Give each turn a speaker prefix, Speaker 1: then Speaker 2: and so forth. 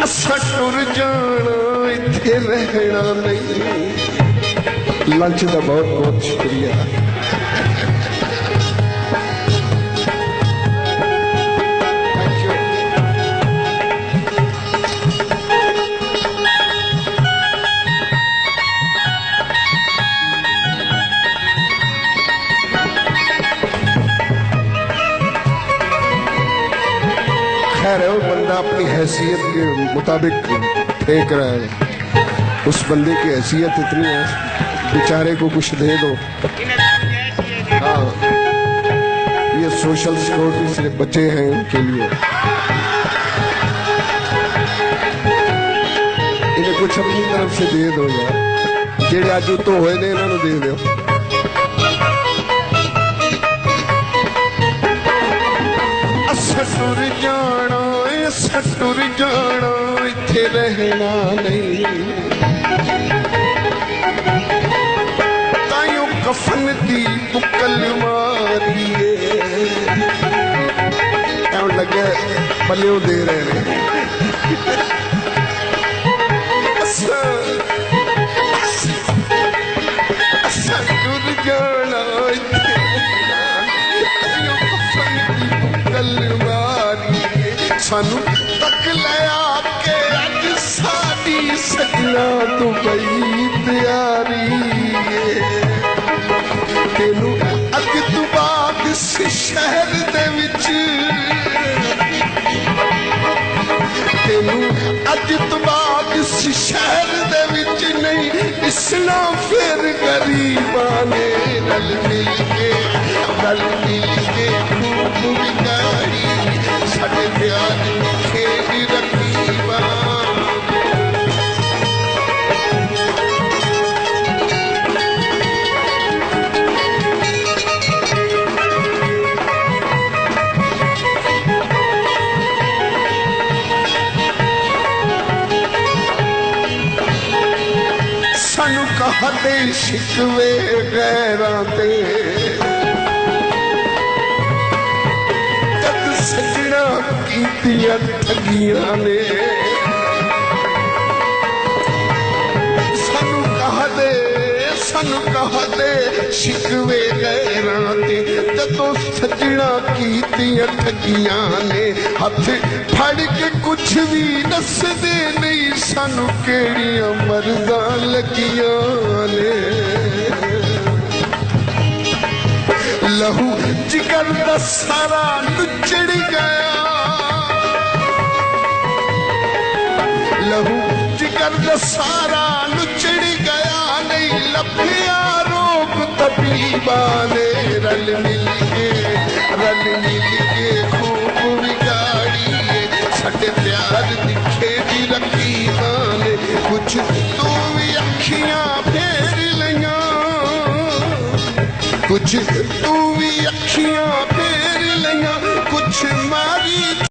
Speaker 1: असा टुर जाना इत्थे रहना नहीं। लंच का बहुत बहुत शुक्रिया। खैर वो बंदा अपनी हैसियत के मुताबिक फेंक रहा है। उस बंदे की हैसियत इतनी है, बेचारे को कुछ दे दो। हाँ, ये सोशल सिक्योरिटी से बचे हैं उनके लिए। इन्हें कुछ अपनी तरफ से दे दो यार, जेड़े अज तो होए ने इन्होंने दे दो। टुर जाना टुर जाना इत्थे रहना नहीं। ताइयों कफन दी बुकल मारिए ऐं लगे पल्यों दे रहे हैं। टुर जाना इत्थे सानू तक ले आके अज साडी सजना तू बई प्यारी। तेनू अज तू बाद इस शहर दे विच, तेनू अज तू बाद इस शहर दे विच नहीं इसना फिर गरीबां ने रल मिल के खूब बिगाड़ी साडे प्यार खेल रखीबा। सानू कहते शिकवे गैरां ते सजना कीतियां ठगियां ने। सानू कहते शिकवे गैरां ते जदों सजना कीतियां ठगियां ने। हथ फड़ के कुछ भी दसदे नहीं सानू केड़ियां मर्दां लगियां ने। लहू जिगर दा सारा नुचड़ गया, लहू जिगर दा सारा नुचड़ गया नहीं लभ्या रोग तबीबा ने। रल मिल के खूब बिगाड़िए साडे प्यार दिखे दी रखीबा ने। कुछ तू भी अखियां फेर लियां, कुछ तू भी अखियां फेर लियां, कुछ मारी